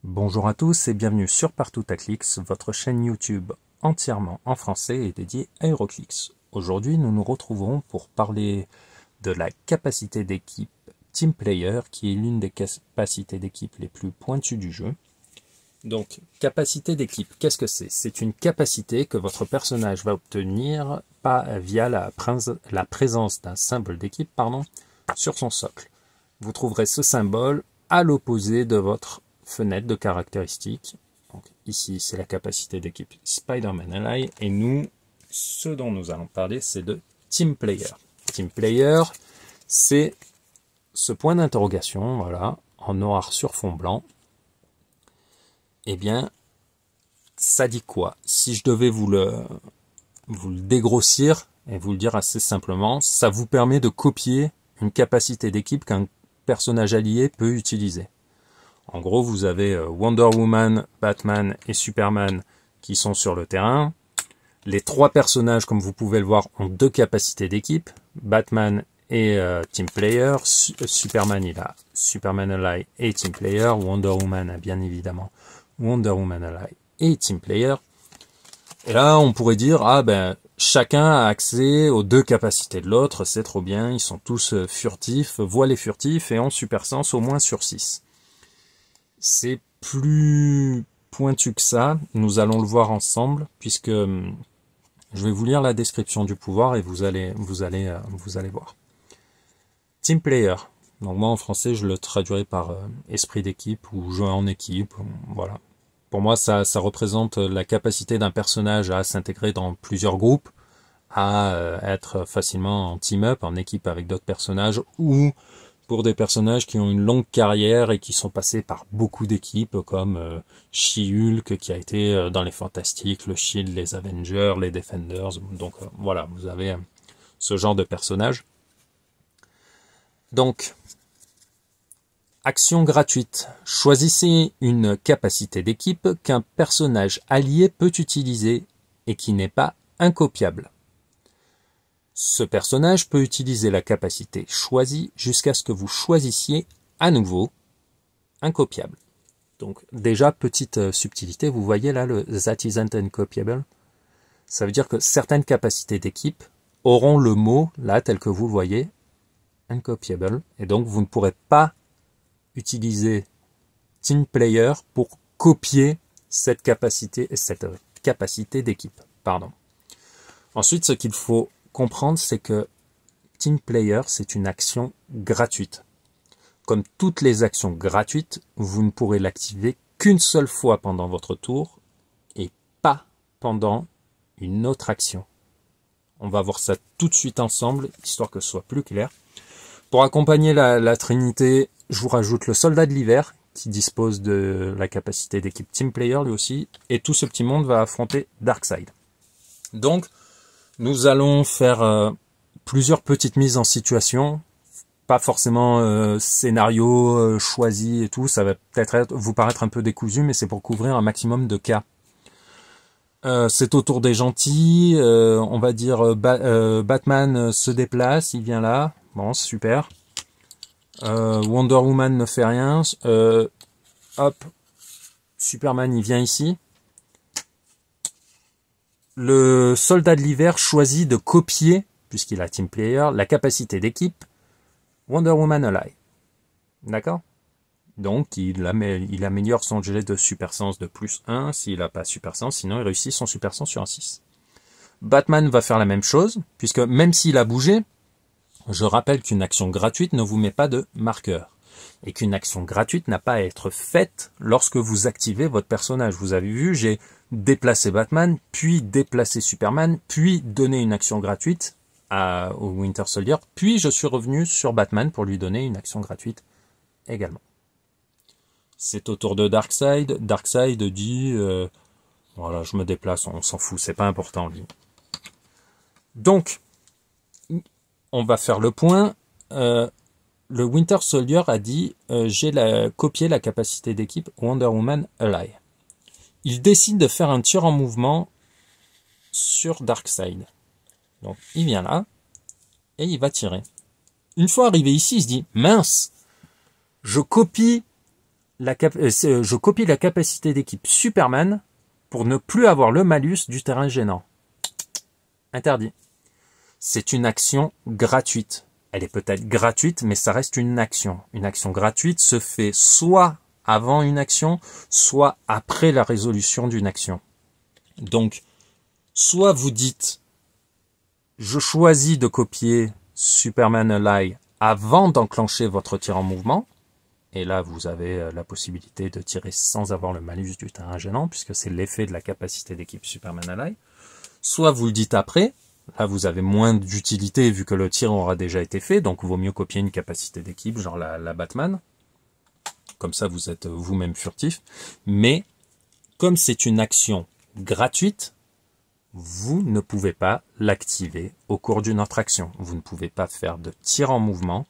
Bonjour à tous et bienvenue sur Partout@Clix, votre chaîne YouTube entièrement en français et dédiée à HeroClix. Aujourd'hui, nous nous retrouverons pour parler de la capacité d'équipe Team Player, qui est l'une des capacités d'équipe les plus pointues du jeu. Donc, capacité d'équipe, qu'est-ce que c'est? C'est une capacité que votre personnage va obtenir via la présence d'un symbole d'équipe sur son socle. Vous trouverez ce symbole à l'opposé de votre fenêtre de caractéristiques. Donc, ici, c'est la capacité d'équipe Spider-Man Ally. Et nous, ce dont nous allons parler, c'est de Team Player. Team Player, c'est ce point d'interrogation, voilà, en noir sur fond blanc. Eh bien, ça dit quoi? Si je devais vous le dégrossir et vous le dire assez simplement, ça vous permet de copier une capacité d'équipe qu'un personnage allié peut utiliser. En gros, vous avez Wonder Woman, Batman et Superman qui sont sur le terrain. Les trois personnages, comme vous pouvez le voir, ont deux capacités d'équipe. Batman et Team Player. Superman, il a Superman Ally et Team Player. Wonder Woman a bien évidemment Wonder Woman Ally et Team Player. Et là, on pourrait dire, ah ben, chacun a accès aux deux capacités de l'autre, c'est trop bien, ils sont tous furtifs, voilés furtifs et ont super sens au moins sur 6. C'est plus pointu que ça, nous allons le voir ensemble, puisque je vais vous lire la description du pouvoir et vous allez voir. Team Player, donc moi en français je le traduirai par esprit d'équipe ou jeu en équipe, voilà. Pour moi ça représente la capacité d'un personnage à s'intégrer dans plusieurs groupes, à être facilement en team-up, en équipe avec d'autres personnages, ou pour des personnages qui ont une longue carrière et qui sont passés par beaucoup d'équipes, comme She-Hulk qui a été dans les Fantastiques, le Shield, les Avengers, les Defenders. Donc voilà, vous avez ce genre de personnages. Donc, action gratuite. Choisissez une capacité d'équipe qu'un personnage allié peut utiliser et qui n'est pas incopiable. Ce personnage peut utiliser la capacité choisie jusqu'à ce que vous choisissiez à nouveau un copiable. Donc déjà, petite subtilité, vous voyez là le That isn't uncopiable. Ça veut dire que certaines capacités d'équipe auront le mot, là, tel que vous le voyez, uncopiable. Et donc vous ne pourrez pas utiliser Team Player pour copier cette capacité d'équipe. Ensuite, ce qu'il faut comprendre, c'est que Team Player, c'est une action gratuite. Comme toutes les actions gratuites, vous ne pourrez l'activer qu'une seule fois pendant votre tour et pas pendant une autre action. On va voir ça tout de suite ensemble, histoire que ce soit plus clair. Pour accompagner la Trinité, je vous rajoute le Soldat de l'Hiver, qui dispose de la capacité d'équipe Team Player lui aussi, et tout ce petit monde va affronter Darkseid. Donc, nous allons faire plusieurs petites mises en situation, pas forcément scénario choisi et tout, ça va peut-être vous paraître un peu décousu, mais c'est pour couvrir un maximum de cas. C'est au tour des gentils, on va dire Batman se déplace, il vient là, bon super. Wonder Woman ne fait rien, hop, Superman il vient ici. Le Soldat de l'Hiver choisit de copier, puisqu'il a Team Player, la capacité d'équipe Wonder Woman Ally. D'accord? Donc, il améliore son jet de super sens de +1 s'il n'a pas super sens, sinon il réussit son super sens sur un 6. Batman va faire la même chose, puisque même s'il a bougé, je rappelle qu'une action gratuite ne vous met pas de marqueur. Et qu'une action gratuite n'a pas à être faite lorsque vous activez votre personnage. Vous avez vu, j'ai déplacé Batman, puis déplacé Superman, puis donné une action gratuite au Winter Soldier, puis je suis revenu sur Batman pour lui donner une action gratuite également. C'est au tour de Darkseid. Darkseid dit voilà, je me déplace, on s'en fout, c'est pas important lui. Donc, on va faire le point. Le Winter Soldier a dit j'ai copié la capacité d'équipe Wonder Woman Ally. Il décide de faire un tir en mouvement sur Darkseid. Donc il vient là et il va tirer. Une fois arrivé ici, il se dit mince, je copie je copie la capacité d'équipe Superman pour ne plus avoir le malus du terrain gênant. Interdit. C'est une action gratuite. Elle est peut-être gratuite, mais ça reste une action. Une action gratuite se fait soit avant une action, soit après la résolution d'une action. Donc, soit vous dites, je choisis de copier Superman Ally avant d'enclencher votre tir en mouvement, et là vous avez la possibilité de tirer sans avoir le malus du terrain gênant, puisque c'est l'effet de la capacité d'équipe Superman Ally. Soit vous le dites après, là vous avez moins d'utilité vu que le tir aura déjà été fait, donc il vaut mieux copier une capacité d'équipe, genre la Batman. Comme ça vous êtes vous-même furtif. Mais comme c'est une action gratuite, vous ne pouvez pas l'activer au cours d'une autre action. Vous ne pouvez pas faire de tir en mouvement.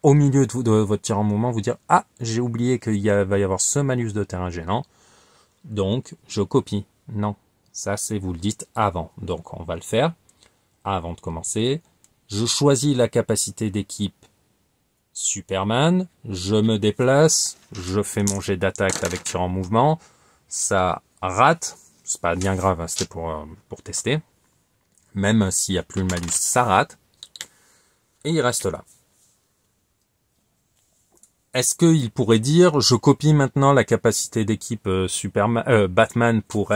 Au milieu de votre tir en mouvement, vous dire « Ah, j'ai oublié qu'il va y avoir ce malus de terrain gênant, donc je copie. » Non, ça c'est vous le dites avant. Donc on va le faire avant de commencer. Je choisis la capacité d'équipe Superman, je me déplace, je fais mon jet d'attaque avec tir en mouvement, ça rate, c'est pas bien grave, hein, c'était pour tester. Même s'il n'y a plus le malus, ça rate. Et il reste là. Est-ce qu'il pourrait dire, je copie maintenant la capacité d'équipe Batman pour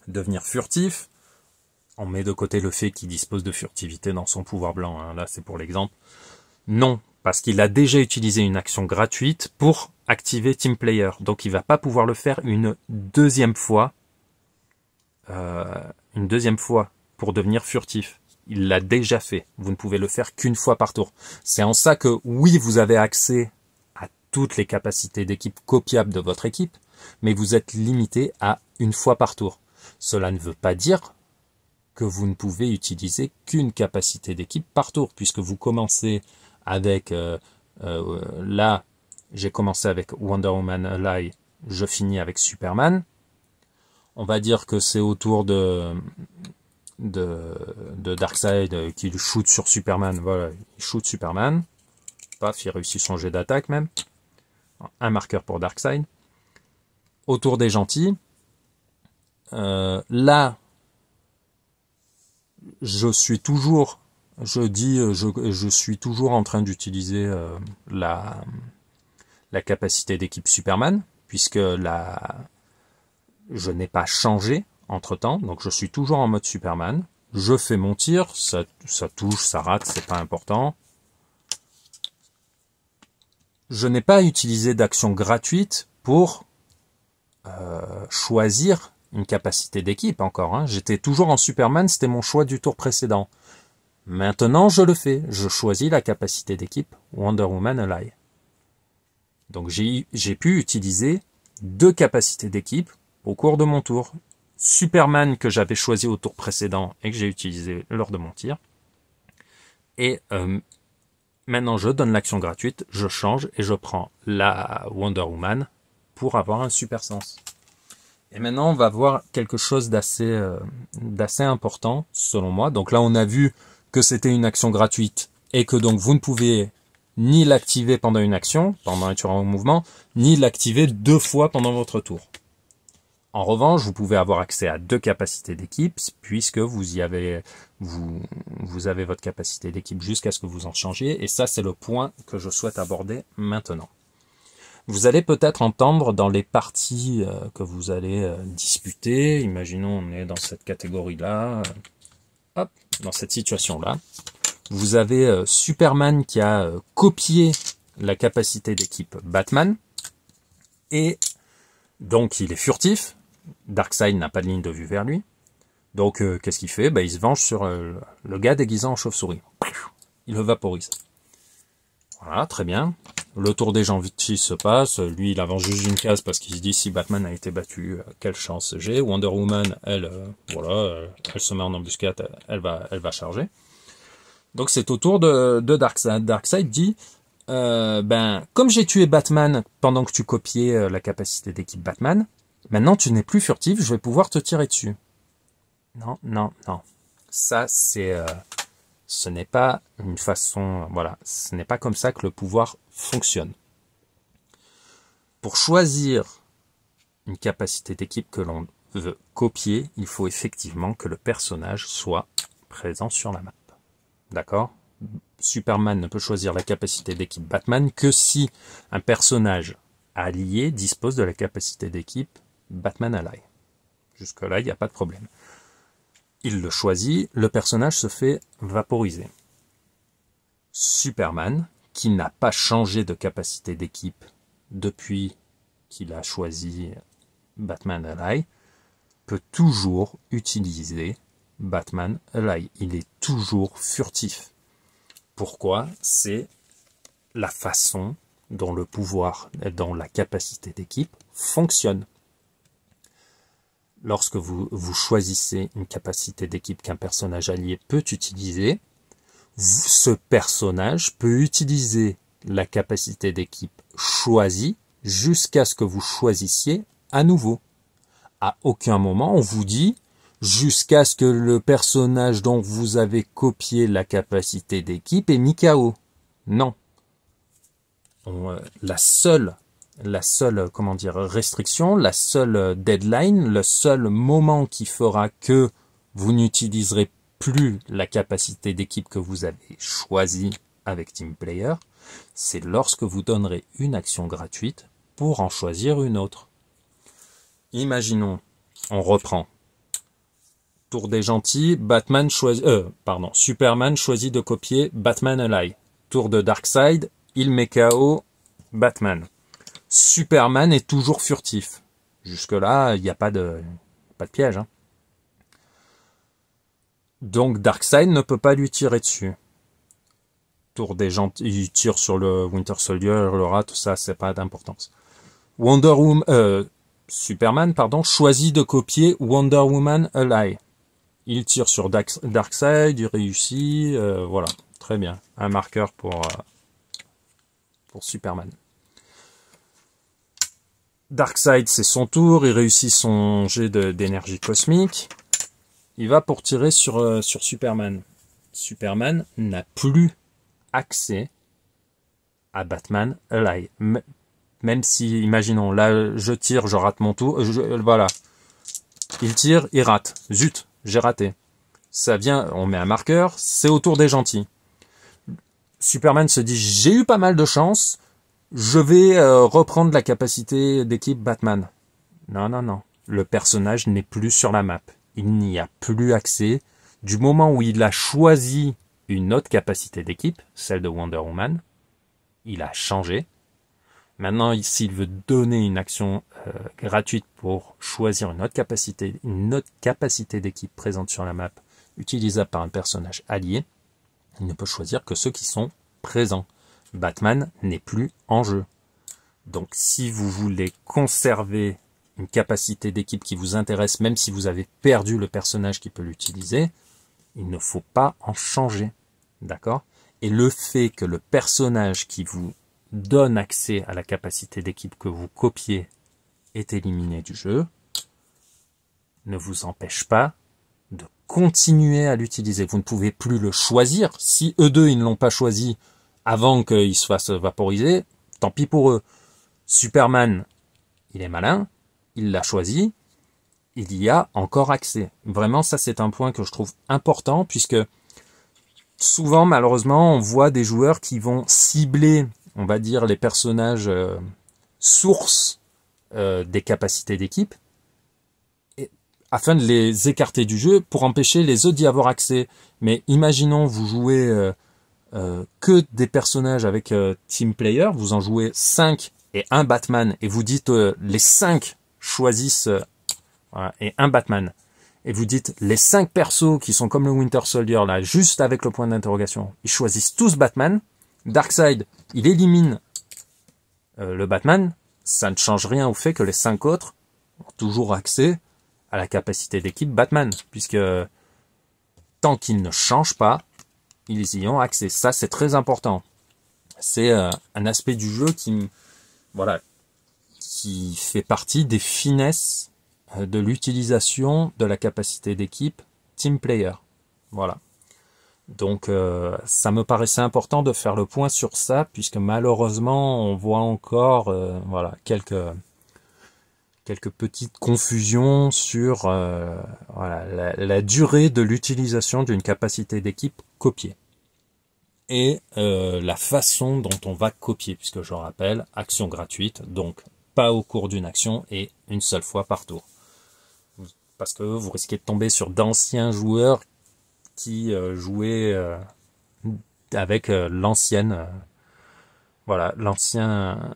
devenir furtif? On met de côté le fait qu'il dispose de furtivité dans son pouvoir blanc, hein, là c'est pour l'exemple. Non, parce qu'il a déjà utilisé une action gratuite pour activer Team Player. Donc il va pas pouvoir le faire une deuxième fois pour devenir furtif. Il l'a déjà fait. Vous ne pouvez le faire qu'une fois par tour. C'est en ça que oui, vous avez accès à toutes les capacités d'équipe copiables de votre équipe, mais vous êtes limité à une fois par tour. Cela ne veut pas dire que vous ne pouvez utiliser qu'une capacité d'équipe par tour, puisque vous commencez avec, là, j'ai commencé avec Wonder Woman Ally, je finis avec Superman. On va dire que c'est au tour de Darkseid qui shoot sur Superman. Voilà, il shoot Superman. Paf, il réussit son jet d'attaque même. Un marqueur pour Darkseid. Au tour des gentils. Là, je suis toujours en train d'utiliser la capacité d'équipe Superman, puisque je n'ai pas changé entre temps, donc je suis toujours en mode Superman. Je fais mon tir, ça touche, ça rate, c'est pas important. Je n'ai pas utilisé d'action gratuite pour choisir une capacité d'équipe encore. Hein. J'étais toujours en Superman, c'était mon choix du tour précédent. Maintenant, je le fais. Je choisis la capacité d'équipe Wonder Woman Ally. Donc j'ai pu utiliser deux capacités d'équipe au cours de mon tour. Superman que j'avais choisi au tour précédent et que j'ai utilisé lors de mon tir. Et maintenant, je donne l'action gratuite, je change et je prends la Wonder Woman pour avoir un super sens. Et maintenant, on va voir quelque chose d'assez important, selon moi. Donc là, on a vu que c'était une action gratuite et que donc vous ne pouvez ni l'activer pendant une action, pendant un tir en mouvement, ni l'activer deux fois pendant votre tour. En revanche, vous pouvez avoir accès à deux capacités d'équipe, puisque vous avez votre capacité d'équipe jusqu'à ce que vous en changiez. Et ça, c'est le point que je souhaite aborder maintenant. Vous allez peut-être entendre dans les parties que vous allez disputer, imaginons on est dans cette catégorie-là, hop, dans cette situation-là, vous avez Superman qui a copié la capacité d'équipe Batman, et donc il est furtif, Darkseid n'a pas de ligne de vue vers lui, donc qu'est-ce qu'il fait? Il se venge sur le gars déguisé en chauve-souris, il le vaporise. Voilà, très bien. Le tour des gentils se passe, lui il avance juste une case parce qu'il se dit si Batman a été battu, quelle chance j'ai. Wonder Woman, elle, elle se met en embuscade, elle va charger. Donc c'est au tour de Darkseid. Darkseid dit, comme j'ai tué Batman pendant que tu copiais la capacité d'équipe Batman, maintenant tu n'es plus furtif, je vais pouvoir te tirer dessus. Non. Ça c'est... ce n'est pas une façon, voilà, ce n'est pas comme ça que le pouvoir fonctionne. Pour choisir une capacité d'équipe que l'on veut copier, il faut effectivement que le personnage soit présent sur la map. D'accord? Superman ne peut choisir la capacité d'équipe Batman que si un personnage allié dispose de la capacité d'équipe Batman Ally. Jusque-là, il n'y a pas de problème. Il le choisit, le personnage se fait vaporiser. Superman, qui n'a pas changé de capacité d'équipe depuis qu'il a choisi Batman Ally, peut toujours utiliser Batman Ally. Il est toujours furtif. Pourquoi? C'est la façon dont le pouvoir, dont la capacité d'équipe fonctionne. Lorsque vous choisissez une capacité d'équipe qu'un personnage allié peut utiliser, ce personnage peut utiliser la capacité d'équipe choisie jusqu'à ce que vous choisissiez à nouveau. À aucun moment on vous dit jusqu'à ce que le personnage dont vous avez copié la capacité d'équipe ait mis KO. Non. La seule restriction, la seule deadline, le seul moment qui fera que vous n'utiliserez plus la capacité d'équipe que vous avez choisie avec TeamPlayer, c'est lorsque vous donnerez une action gratuite pour en choisir une autre. Imaginons, on reprend. Tour des gentils, Superman choisit de copier Batman Ally. Tour de Darkseid, il met KO Batman. Superman est toujours furtif. Jusque-là, il n'y a pas de piège. Hein. Donc Darkseid ne peut pas lui tirer dessus. Tour des gentils, il tire sur le Winter Soldier, le rat, tout ça, c'est pas d'importance. Superman, choisit de copier Wonder Woman Ally. Il tire sur Darkseid, il réussit, voilà, très bien. Un marqueur pour Superman. Darkseid, c'est son tour, il réussit son jet d'énergie cosmique. Il va pour tirer sur Superman. Superman n'a plus accès à Batman Ally. Même si, imaginons, là, je tire, je rate mon tour, voilà. Il tire, il rate. Zut, j'ai raté. Ça vient, on met un marqueur, c'est au tour des gentils. Superman se dit, j'ai eu pas mal de chance, je vais reprendre la capacité d'équipe Batman. Non, non, non. Le personnage n'est plus sur la map. Il n'y a plus accès. Du moment où il a choisi une autre capacité d'équipe, celle de Wonder Woman, il a changé. Maintenant, s'il veut donner une action gratuite pour choisir une autre capacité d'équipe présente sur la map, utilisable par un personnage allié, il ne peut choisir que ceux qui sont présents. Batman n'est plus en jeu. Donc si vous voulez conserver une capacité d'équipe qui vous intéresse, même si vous avez perdu le personnage qui peut l'utiliser, il ne faut pas en changer. D'accord? Et le fait que le personnage qui vous donne accès à la capacité d'équipe que vous copiez est éliminé du jeu, ne vous empêche pas de continuer à l'utiliser. Vous ne pouvez plus le choisir. Si eux deux, ils ne l'ont pas choisi avant qu'il se fasse vaporiser, tant pis pour eux. Superman, il est malin, il l'a choisi, il y a encore accès. Vraiment, ça c'est un point que je trouve important, puisque souvent, malheureusement, on voit des joueurs qui vont cibler, on va dire, les personnages sources des capacités d'équipe, afin de les écarter du jeu pour empêcher les autres d'y avoir accès. Mais imaginons, vous jouez que des personnages avec TeamPlayer, vous en jouez 5 et un Batman, et vous dites les 5 choisissent voilà, et un Batman. Et vous dites les 5 persos qui sont comme le Winter Soldier, là, juste avec le point d'interrogation, ils choisissent tous Batman. Darkseid, il élimine le Batman. Ça ne change rien au fait que les 5 autres ont toujours accès à la capacité d'équipe Batman, puisque tant qu'ils ne changent pas, ils y ont accès. Ça, c'est très important. C'est un aspect du jeu qui fait partie des finesses de l'utilisation de la capacité d'équipe TeamPlayer. Voilà. Donc ça me paraissait important de faire le point sur ça, puisque malheureusement on voit encore voilà, quelques petites confusions sur voilà, la durée de l'utilisation d'une capacité d'équipe copiée. Et la façon dont on va copier, puisque je rappelle, action gratuite, donc pas au cours d'une action et une seule fois par tour. Parce que vous risquez de tomber sur d'anciens joueurs qui jouaient avec l'ancienne voilà, l'ancienne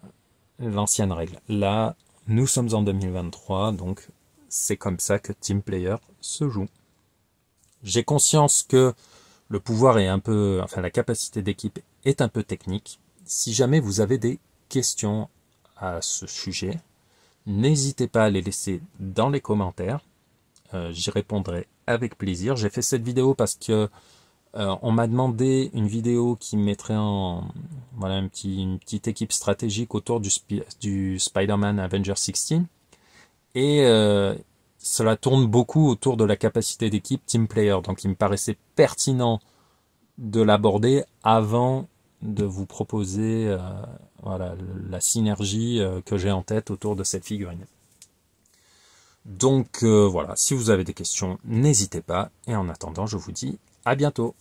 règle. Là, nous sommes en 2023, donc c'est comme ça que Team Player se joue. J'ai conscience que le pouvoir est un peu, enfin la capacité d'équipe est un peu technique. Si jamais vous avez des questions à ce sujet, n'hésitez pas à les laisser dans les commentaires. J'y répondrai avec plaisir. J'ai fait cette vidéo parce que on m'a demandé une vidéo qui mettrait en voilà une petite équipe stratégique autour du Spider-Man Avenger 16 et cela tourne beaucoup autour de la capacité d'équipe Team Player, donc il me paraissait pertinent de l'aborder avant de vous proposer voilà, la synergie que j'ai en tête autour de cette figurine. Donc voilà, si vous avez des questions, n'hésitez pas, et en attendant, je vous dis à bientôt.